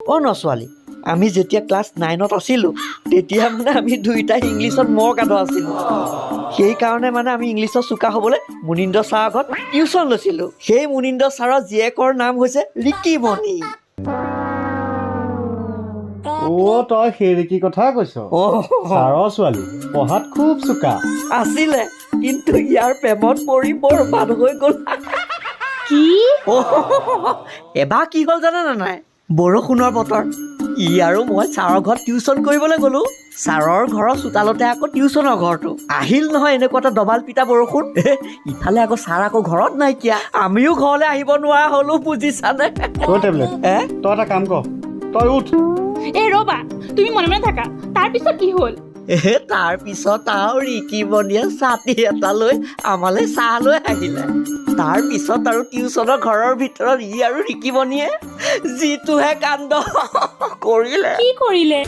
অ' ন ছোৱালী, আমি যেতিয়া ক্লাছ 9ত আছিলোঁ তেতিয়া মানে আমি দুয়োটাই ইংলিছত কাদ আছিলোঁ। সেইকাৰণে মানে আমি ইংলিছত চোকা হ'বলৈ মুনীন্দ্ৰ ছাৰৰ ঘৰত টিউশ্যন লৈছিলোঁ। সেই মুনীন্দ্ৰ ছাৰৰ জীয়েকৰ নাম হৈছে ৰিকিমণি। তই সেই কথা কৈছ? ছাৰৰ ছোৱালী পঢ়াত খুব চোকা আছিলে, কিন্তু ইয়াৰ প্ৰেমত পৰি বৰবাদ হৈ গ'ল। কি? এবাৰ কি হ'ল জানানে নাই? বৰষুণৰ বতৰ, ই আৰু মই ছাৰৰ ঘৰত টিউশ্যন কৰিবলৈ গ'লো। ছাৰৰ ঘৰৰ চোতালতে আকৌ টিউশ্যনৰ ঘৰটো। আহিল নহয় এনেকুৱা এটা ডবাল পিটা বৰষুণ। ইফালে আকৌ ছাৰ আকৌ ঘৰত নাইকিয়া। আমিও ঘৰলৈ আহিব নোৱাৰা হ'লো, বুজিছানে? টেবলেট তই এটা কাম কৰ, তই উঠ। ৰ'বা, তুমি মনে মনে থাকা। তাৰপিছত কি হ'ল? তাৰ পিছত আৰু ৰিকিমণিয়ে ছাতি এটা লৈ আমালৈ চাহ লৈ আহিলে। তাৰ পিছত আৰু টিউশ্যনৰ ঘৰৰ ভিতৰত ই আৰু ৰিকিমণিয়ে যিটোহে কাণ্ড কৰিলে। কি কৰিলে?